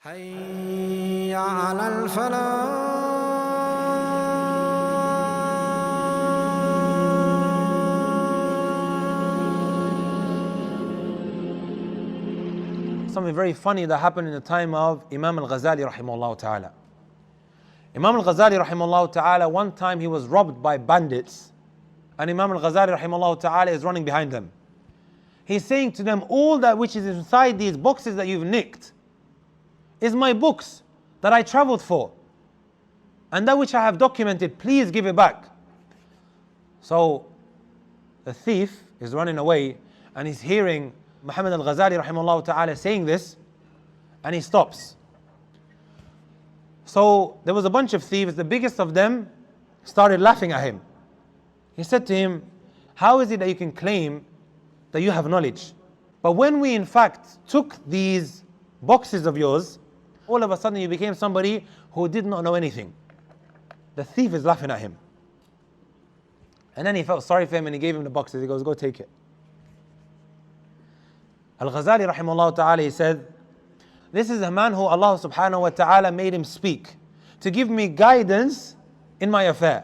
حي على الفلاح. Something very funny that happened in the time of Imam al-Ghazali rahimahullah ta'ala. Imam al-Ghazali rahimahullah ta'ala, one time he was robbed by bandits, and Imam al-Ghazali rahimahullah ta'ala is running behind them. He's saying to them, all that which is inside these boxes that you've nicked is my books that I traveled for, and that which I have documented, please give it back. So the thief is running away and he's hearing Muhammad al-Ghazali rahimahullah ta'ala saying this, and he stops. So there was a bunch of thieves, the biggest of them started laughing at him. He said to him, how is it that you can claim that you have knowledge? But when we in fact took these boxes of yours, all of a sudden you became somebody who did not know anything. The thief is laughing at him. And then he felt sorry for him and he gave him the boxes. He goes, go take it. Al-Ghazali rahimahullah ta'ala, he said, this is a man who Allah subhanahu wa ta'ala made him speak to give me guidance in my affair.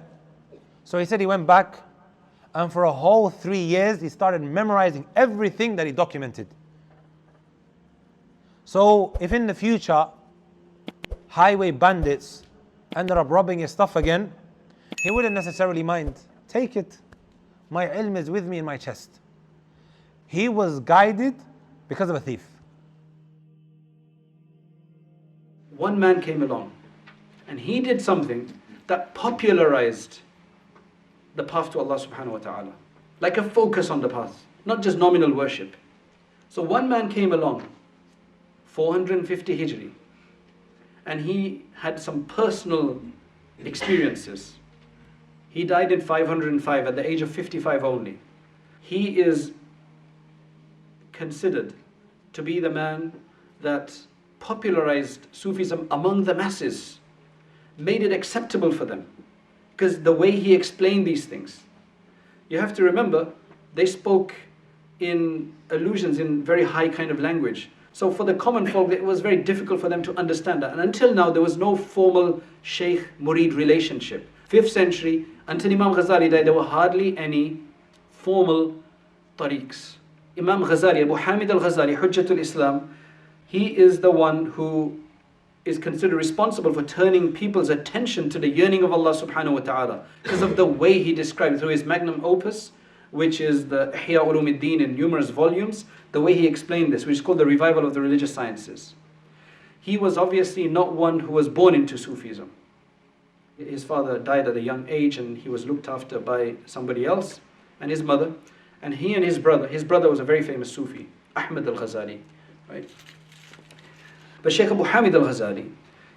So he said he went back, and for a whole 3 years he started memorizing everything that he documented. So if in the future highway bandits ended up robbing his stuff again, he wouldn't necessarily mind. Take it. My ilm is with me in my chest. He was guided because of a thief. One man came along and he did something that popularized the path to Allah subhanahu wa ta'ala. Like a focus on the path, not just nominal worship. So one man came along, 450 Hijri, and he had some personal experiences. He died in 505 at the age of 55 only. He is considered to be the man that popularized Sufism among the masses, made it acceptable for them, because the way he explained these things. You have to remember, they spoke in allusions in very high kind of language. So for the common folk, it was very difficult for them to understand that. And until now, there was no formal Shaykh-Murid relationship. 5th century, until Imam Ghazali died, there were hardly any formal tariqs. Imam Ghazali, Abu Hamid al-Ghazali, Hujjatul Islam, he is the one who is considered responsible for turning people's attention to the yearning of Allah subhanahu wa ta'ala, because of the way he described through his magnum opus, which is the Ihya Ulumuddin in numerous volumes, the way he explained this, which is called the revival of the religious sciences. He was obviously not one who was born into Sufism. His father died at a young age and he was looked after by somebody else, and his mother. And he and his brother was a very famous Sufi, Ahmad al-Ghazali, right? But Shaykh Abu Hamid al-Ghazali,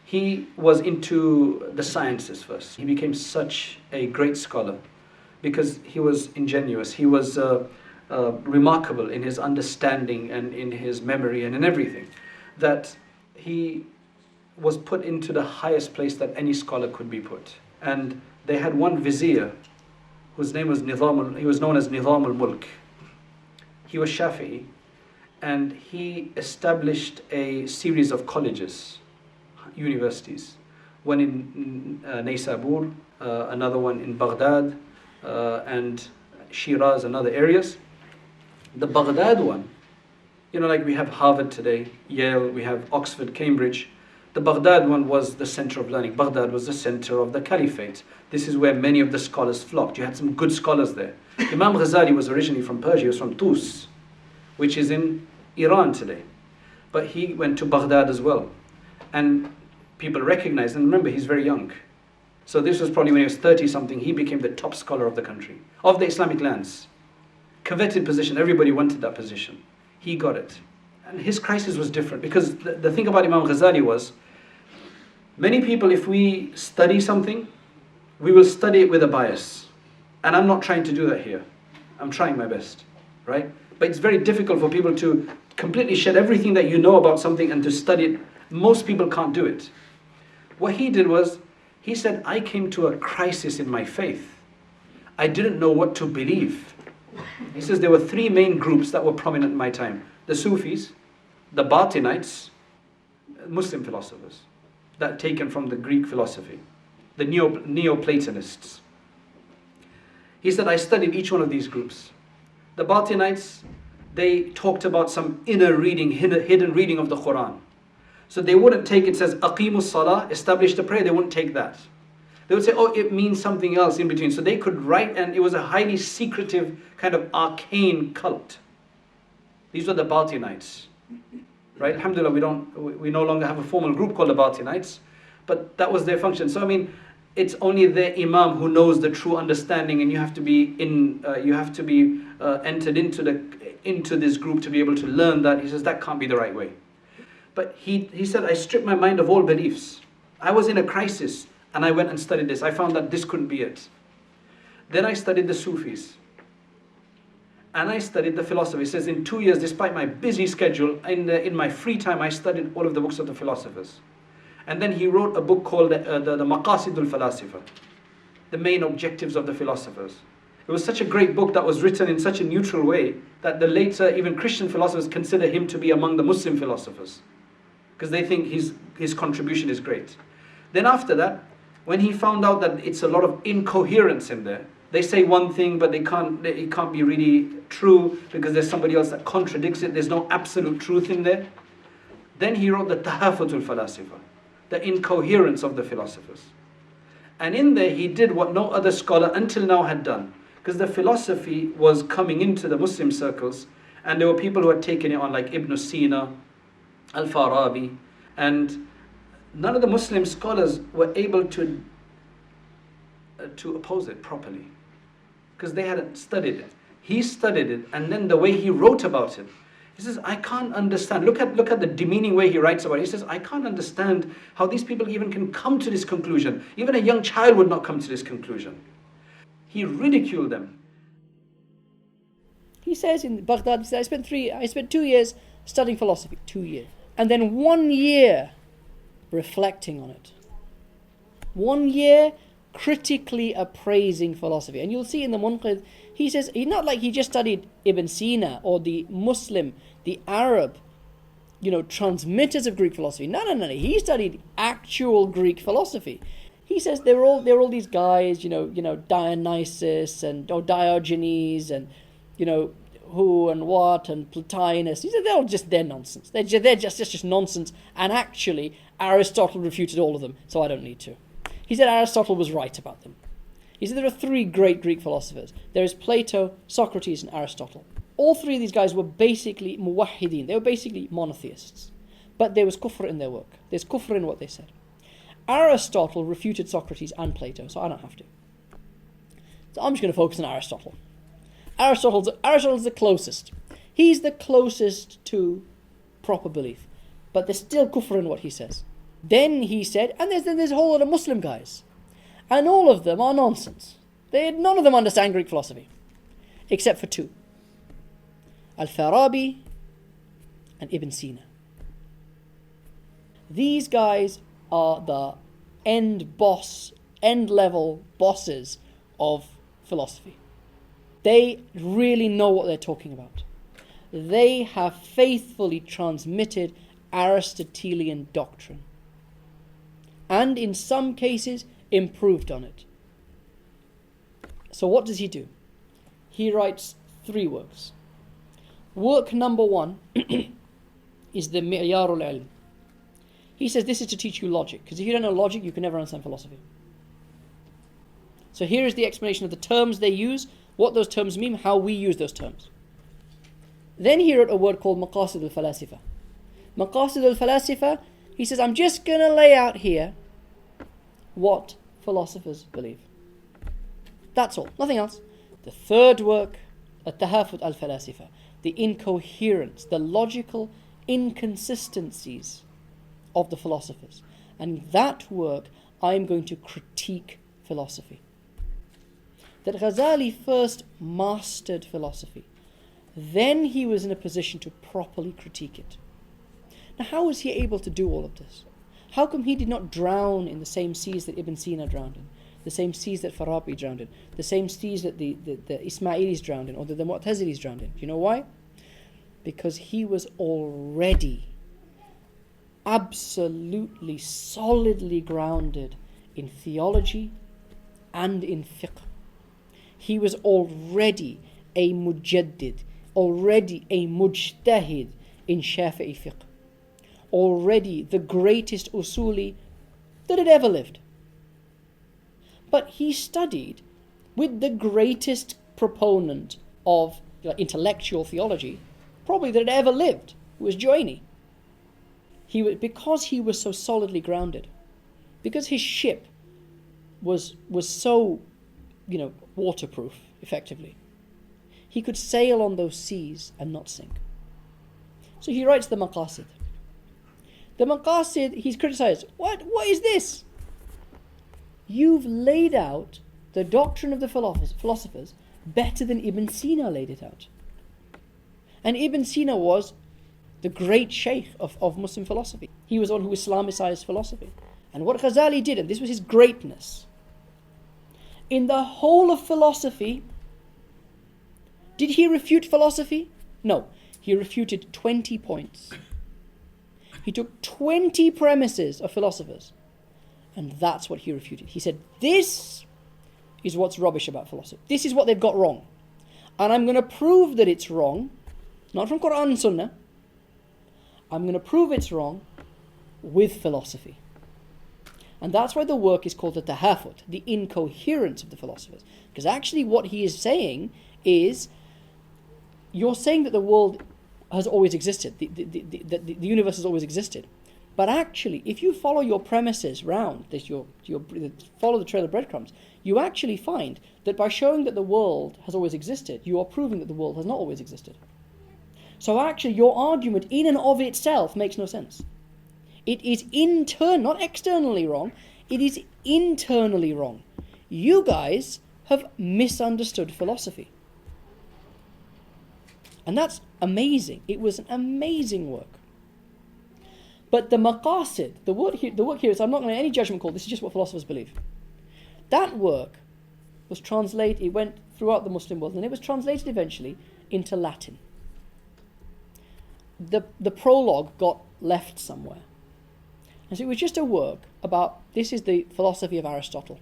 he was into the sciences first. He became such a great scholar because he was ingenuous. He was remarkable in his understanding and in his memory and in everything, that he was put into the highest place that any scholar could be put. And they had one vizier whose name was he was known as Nizam al-Mulk. He was Shafi'i, and he established a series of colleges, universities. One in Naysabur, another one in Baghdad, and Shiraz and other areas. The Baghdad one, like we have Harvard today, Yale, we have Oxford, Cambridge. The Baghdad one was the center of learning. Baghdad was the center of the caliphate. This is where many of the scholars flocked. You had some good scholars there. Imam Ghazali was originally from Persia. He was from Tus, which is in Iran today. But he went to Baghdad as well. And people recognized, and remember, he's very young. So this was probably when he was 30-something, he became the top scholar of the country, of the Islamic lands. Coveted position, everybody wanted that position. He got it. And his crisis was different, because the thing about Imam Ghazali was, many people, if we study something, we will study it with a bias. And I'm not trying to do that here. I'm trying my best, right? But it's very difficult for people to completely shed everything that you know about something and to study it. Most people can't do it. What he did was, he said, I came to a crisis in my faith. I didn't know what to believe. He says there were 3 main groups that were prominent in my time. The Sufis, the Batinites, Muslim philosophers, that taken from the Greek philosophy, the Neoplatonists. He said, I studied each one of these groups. The Batinites, they talked about some inner reading, hidden reading of the Quran. So they wouldn't take it says, Aqimus Salah, establish the prayer, they wouldn't take that. They would say, oh, it means something else in between. So they could write, and it was a highly secretive, kind of arcane cult. These were the Batinites. Right? Alhamdulillah, we no longer have a formal group called the Batinites, but that was their function. So I mean, it's only the Imam who knows the true understanding, and you have to be entered into this group to be able to learn that. He says that can't be the right way. But he said, I stripped my mind of all beliefs. I was in a crisis, and I went and studied this. I found that this couldn't be it. Then I studied the Sufis. And I studied the philosophy. He says, in 2 years, despite my busy schedule, in my free time, I studied all of the books of the philosophers. And then he wrote a book called the Maqasidul Falasifa, the main objectives of the philosophers. It was such a great book that was written in such a neutral way that the later, even Christian philosophers consider him to be among the Muslim philosophers, because they think his contribution is great. Then after that, when he found out that it's a lot of incoherence in there, they say one thing, but it can't be really true because there's somebody else that contradicts it. There's no absolute truth in there. Then he wrote the Tahafutul Falasifa, the incoherence of the philosophers. And in there he did what no other scholar until now had done, because the philosophy was coming into the Muslim circles, and there were people who had taken it on, like Ibn Sina, Al-Farabi, and none of the Muslim scholars were able to oppose it properly, because they hadn't studied it. He studied it, and then the way he wrote about it, he says, I can't understand. Look at the demeaning way he writes about it. He says, I can't understand how these people even can come to this conclusion. Even a young child would not come to this conclusion. He ridiculed them. He says in Baghdad, he says, I spent 2 years studying philosophy, 2 years. And then 1 year reflecting on it. 1 year critically appraising philosophy. And you'll see in the Munqidh, he says, not like he just studied Ibn Sina or the Muslim, the Arab, transmitters of Greek philosophy. No. He studied actual Greek philosophy. He says they're all these guys, Dionysus or Diogenes and, who and what and Plotinus. He said they're nonsense. They're just nonsense. And actually, Aristotle refuted all of them, so I don't need to. He said Aristotle was right about them. He said there are 3 great Greek philosophers. There is Plato, Socrates, and Aristotle. All 3 of these guys were basically muwahhideen. They were basically monotheists. But there was kufr in their work. There's kufr in what they said. Aristotle refuted Socrates and Plato, so I don't have to. So I'm just going to focus on Aristotle. Aristotle's the closest. He's the closest to proper belief. But there's still kufr in what he says. Then he said, and there's a whole lot of Muslim guys. And all of them are nonsense. None of them understand Greek philosophy. Except for 2. Al-Farabi and Ibn Sina. These guys are the end-level bosses of philosophy. They really know what they're talking about. They have faithfully transmitted Aristotelian doctrine. And in some cases, improved on it. So what does he do? He writes 3 works. Work number 1 is the Mi'yarul Ilm. He says this is to teach you logic, because if you don't know logic, you can never understand philosophy. So here is the explanation of the terms they use, what those terms mean, how we use those terms. Then he wrote a word called Maqasid al-Falasifa. Maqasid al-Falasifa, he says, I'm just going to lay out here what philosophers believe. That's all, nothing else. The 3rd work, At-Tahafut al-Falasifa, the incoherence, the logical inconsistencies of the philosophers. And that work, I'm going to critique philosophy. That Ghazali first mastered philosophy. Then he was in a position to properly critique it. Now, how was he able to do all of this? How come he did not drown in the same seas that Ibn Sina drowned in, the same seas that Farabi drowned in, the same seas that the Ismailis drowned in, or the Mu'tazilis drowned in? Do you know why? Because he was already absolutely solidly grounded in theology and in fiqh. He was already a mujaddid, already a mujtahid in Shafi'i fiqh, already the greatest usuli that had ever lived. But he studied with the greatest proponent of intellectual theology probably that had ever lived, who was Juwayni. Because he was so solidly grounded, because his ship was so, waterproof, effectively, he could sail on those seas and not sink. So he writes the Maqasid. The Maqasid, he's criticized. What is this? You've laid out the doctrine of the philosophers better than Ibn Sina laid it out. And Ibn Sina was the great sheikh of Muslim philosophy. He was one who Islamicized philosophy. And what Ghazali did, and this was his greatness, in the whole of philosophy, did he refute philosophy? No. He refuted 20 points. He took 20 premises of philosophers, and that's what he refuted. He said, this is what's rubbish about philosophy. This is what they've got wrong. And I'm going to prove that it's wrong, not from Quran and Sunnah. I'm going to prove it's wrong with philosophy. And that's why the work is called the tahafut, the incoherence of the philosophers. Because actually what he is saying is, you're saying that the world has always existed, the universe has always existed. But actually, if you follow your premises round, follow the trail of breadcrumbs, you actually find that by showing that the world has always existed, you are proving that the world has not always existed. So actually, your argument in and of itself makes no sense. It is not externally wrong, it is internally wrong. You guys have misunderstood philosophy. And that's amazing. It was an amazing work. But the maqasid, the work here is, I'm not going to any judgment call, this is just what philosophers believe. That work was translated, it went throughout the Muslim world, and it was translated eventually into Latin. The prologue got left somewhere. And so it was just a work about, this is the philosophy of Aristotle.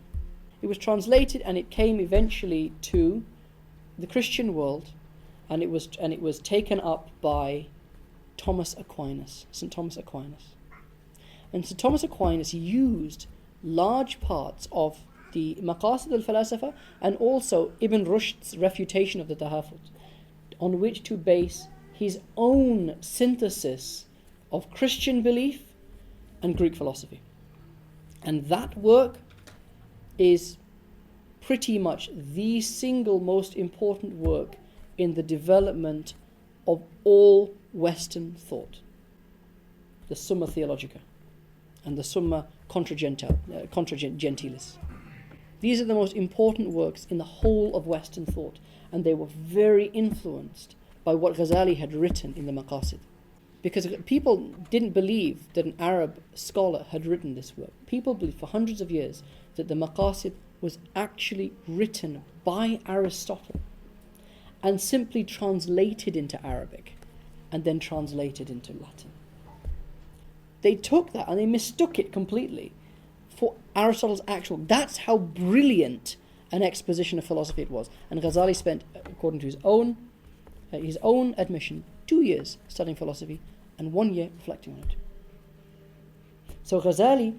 It was translated and it came eventually to the Christian world, and it was taken up by Thomas Aquinas, St. Thomas Aquinas. And St. Thomas Aquinas used large parts of the Maqasid al-Falasifa and also Ibn Rushd's refutation of the Tahafut on which to base his own synthesis of Christian belief and Greek philosophy. And that work is pretty much the single most important work in the development of all Western thought. The Summa Theologica and the Summa Contra Gentilis. These are the most important works in the whole of Western thought, and they were very influenced by what Ghazali had written in the Maqasid. Because people didn't believe that an Arab scholar had written this work. People believed for hundreds of years that the Maqasid was actually written by Aristotle and simply translated into Arabic and then translated into Latin. They took that and they mistook it completely for Aristotle's actual. That's how brilliant an exposition of philosophy it was. And Ghazali spent, according to his own admission, 2 years studying philosophy and 1 year reflecting on it. So Ghazali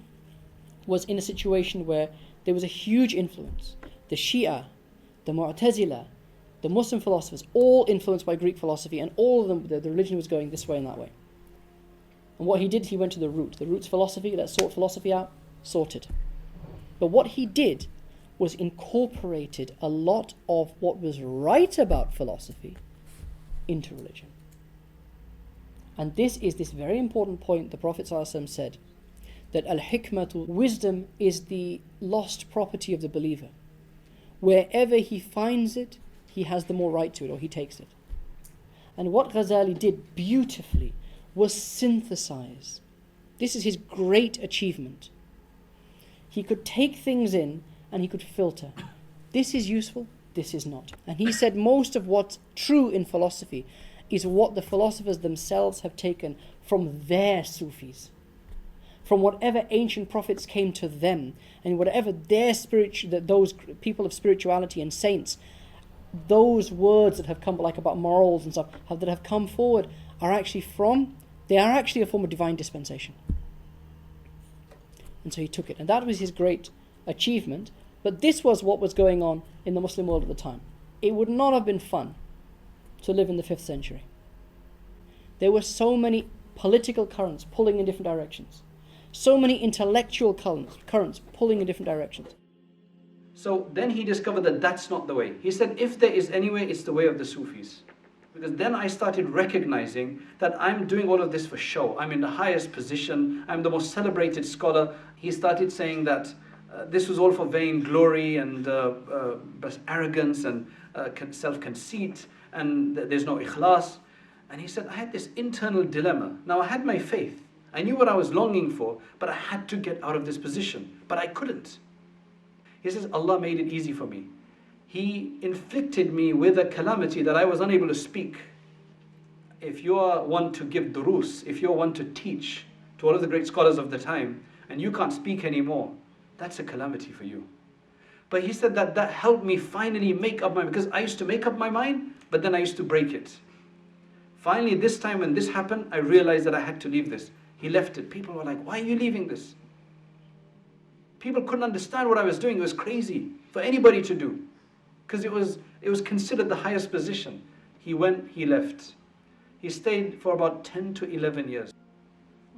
was in a situation where there was a huge influence. The Shia, the Mu'tazila, the Muslim philosophers, all influenced by Greek philosophy, and all of them, the religion was going this way and that way. And what he did, he went to the root. The root's philosophy, let's sort philosophy out, sorted. But what he did was incorporated a lot of what was right about philosophy into religion. And this is this very important point the Prophet ﷺ said, that al-hikmatu, wisdom, is the lost property of the believer. Wherever he finds it, he has the more right to it, or he takes it. And what Ghazali did beautifully was synthesize. This is his great achievement. He could take things in and he could filter. This is useful, this is not. And he said most of what's true in philosophy is what the philosophers themselves have taken from their Sufis. from whatever ancient prophets came to them, and whatever their those people of spirituality and saints, those words that have come, like about morals and stuff, that have come forward, are actually a form of divine dispensation. And so he took it, and that was his great achievement. But this was what was going on in the Muslim world at the time. It would not have been fun to live in the 5th century. There were so many political currents pulling in different directions, so many intellectual currents pulling in different directions. So then he discovered that that's not the way. He said, if there is any way, it's the way of the Sufis. Because then I started recognizing that I'm doing all of this for show. I'm in the highest position. I'm the most celebrated scholar. He started saying that this was all for vain glory and arrogance and self-conceit, and there's no ikhlas. And he said, I had this internal dilemma. Now I had my faith. I knew what I was longing for, but I had to get out of this position. But I couldn't. He says, Allah made it easy for me. He inflicted me with a calamity that I was unable to speak. If you are one to give durus, if you're one to teach to all of the great scholars of the time, and you can't speak anymore, that's a calamity for you. But he said that helped me finally make up my mind, because I used to make up my mind, but then I used to break it. Finally, this time when this happened, I realized that I had to leave this. He left it. People were like, why are you leaving this? People couldn't understand what I was doing. It was crazy for anybody to do, because it was considered the highest position. He went, he left. He stayed for about 10 to 11 years.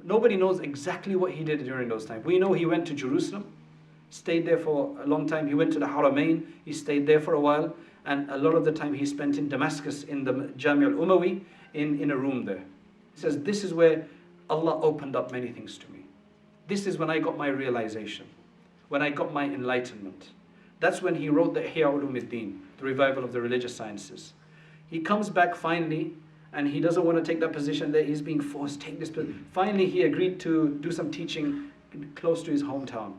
Nobody knows exactly what he did during those times. We know he went to Jerusalem, stayed there for a long time. He went to the Haramain, he stayed there for a while, and a lot of the time he spent in Damascus in the Jami al-Umawi, in a room there. He says, this is where Allah opened up many things to me. This is when I got my realization, when I got my enlightenment. That's when he wrote the Ihya Ulumuddin, the revival of the religious sciences. He comes back finally, and he doesn't want to take that position that he's being forced, take this position. Finally, he agreed to do some teaching close to his hometown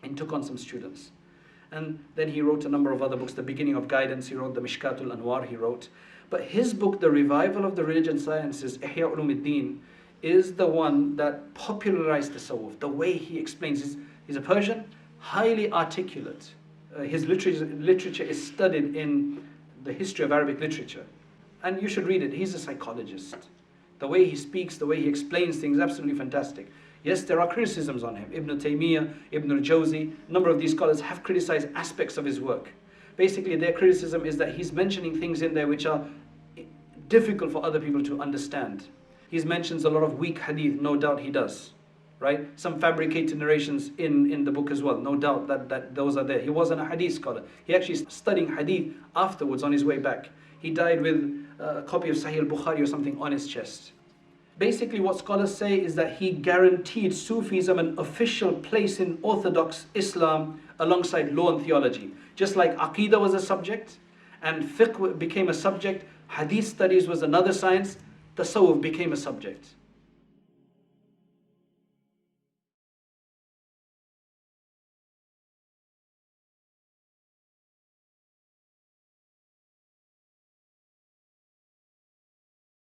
and took on some students. And then he wrote a number of other books. The Beginning of Guidance, he wrote the Mishkatul Anwar, he wrote. But his book, The Revival of the Religious Sciences, Ihya Ulumuddin, is the one that popularized tasawwuf. The way he explains, he's a Persian, highly articulate. His literature is studied in the history of Arabic literature. And you should read it. He's a psychologist. The way he speaks, the way he explains things, absolutely fantastic. Yes, there are criticisms on him. Ibn Taymiyyah, Ibn al-Jawzi, a number of these scholars have criticized aspects of his work. Basically, their criticism is that he's mentioning things in there which are difficult for other people to understand. He mentions a lot of weak hadith, no doubt he does. Right? Some fabricated narrations in the book as well, no doubt that those are there. He wasn't a hadith scholar. He actually studying hadith afterwards on his way back. He died with a copy of Sahih al-Bukhari or something on his chest. Basically what scholars say is that he guaranteed Sufism an official place in Orthodox Islam alongside law and theology. Just like Aqidah was a subject and fiqh became a subject, hadith studies was another science, tasawwuf became a subject.